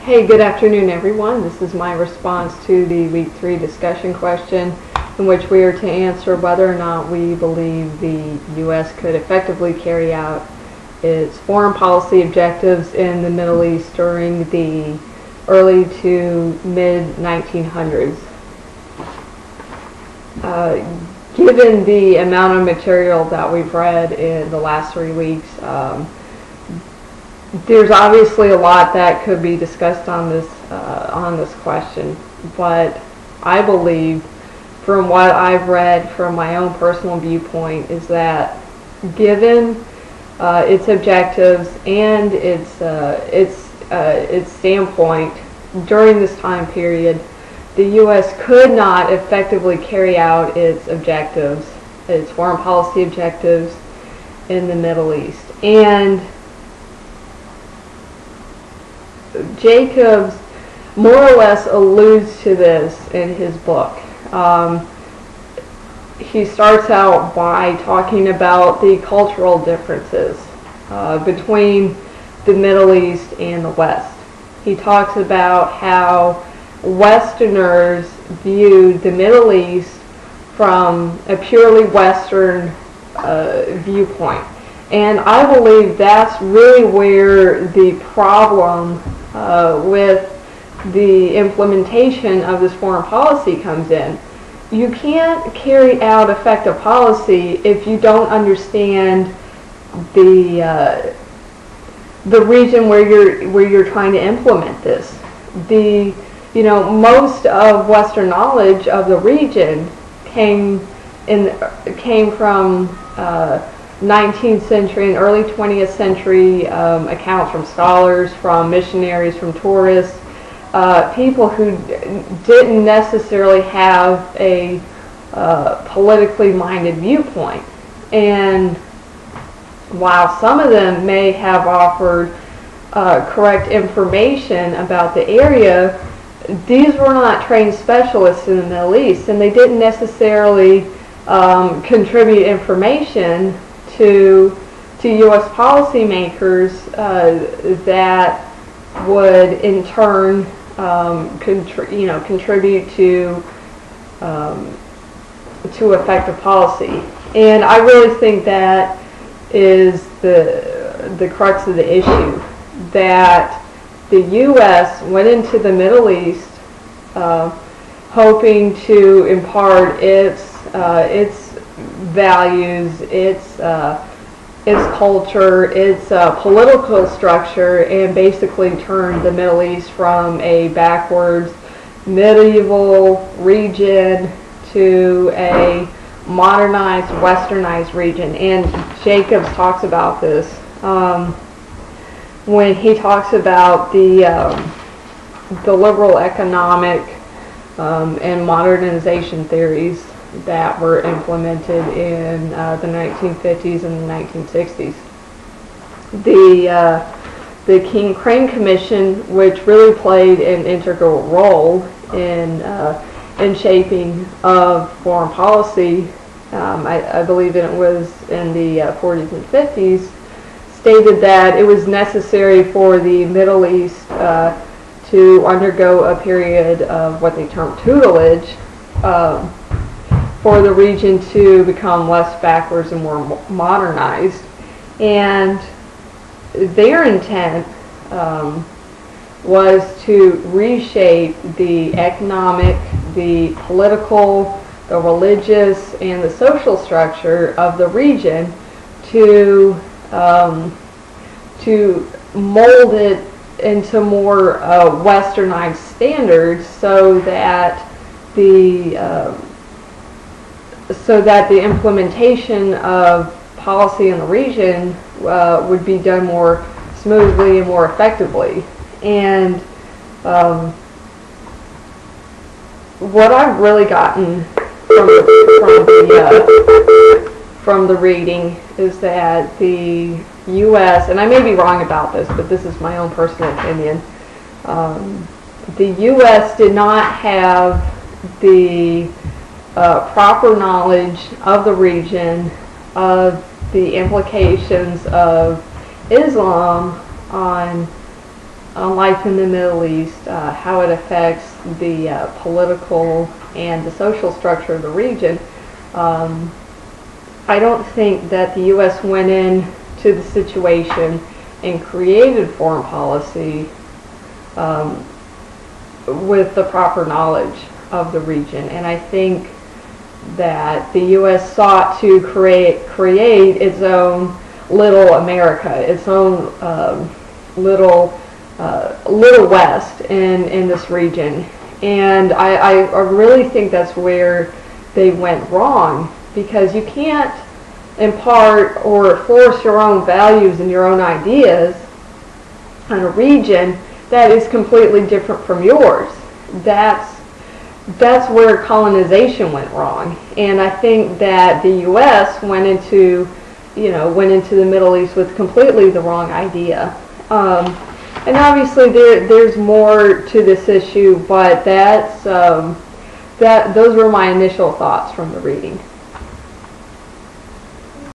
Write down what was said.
Hey, good afternoon, everyone. This is my response to the Week 3 discussion question, in which we are to answer whether or not we believe the U.S. could effectively carry out its foreign policy objectives in the Middle East during the early to mid-1900s. Given the amount of material that we've read in the last 3 weeks, there's obviously a lot that could be discussed on this question, but I believe, from what I've read from my own personal viewpoint, is that given its objectives and its standpoint during this time period, the U.S. could not effectively carry out its objectives, its foreign policy objectives in the Middle East. And Jacobs more or less alludes to this in his book. He starts out by talking about the cultural differences between the Middle East and the West. He talks about how Westerners viewed the Middle East from a purely Western viewpoint. And I believe that's really where the problem with the implementation of this foreign policy comes in. You can't carry out effective policy if you don't understand the region where you're trying to implement this. Most of Western knowledge of the region came from 19th century and early 20th century accounts from scholars, from missionaries, from tourists, people who didn't necessarily have a politically minded viewpoint. And while some of them may have offered correct information about the area, these were not trained specialists in the Middle East, and they didn't necessarily contribute information to U.S. policymakers that would in turn contribute to effective policy. And I really think that is the crux of the issue, that the U.S. went into the Middle East hoping to impart its values, its culture, its political structure, and basically turned the Middle East from a backwards medieval region to a modernized, westernized region. And Jacobs talks about this when he talks about the liberal economic and modernization theories that were implemented in the 1950s and the 1960s. The King-Crane Commission, which really played an integral role in shaping of foreign policy, I believe it was in the 40s and 50s, stated that it was necessary for the Middle East to undergo a period of what they termed tutelage for the region to become less backwards and more modernized. And their intent was to reshape the economic, the political, the religious, and the social structure of the region to mold it into more westernized standards, so that the implementation of policy in the region would be done more smoothly and more effectively. And what I've really gotten from the reading is that the U.S., and I may be wrong about this, but this is my own personal opinion, the U.S. did not have the proper knowledge of the region, of the implications of Islam on on life in the Middle East, how it affects the political and the social structure of the region. I don't think that the U.S. went into the situation and created foreign policy with the proper knowledge of the region. And I think that the U.S. sought to create its own little America, its own little West in this region. And I really think that's where they went wrong, because you can't impart or force your own values and your own ideas on a region that is completely different from yours. That's where colonization went wrong. And I think that the U.S. went into the Middle East with completely the wrong idea. And obviously there's more to this issue, but those were my initial thoughts from the reading.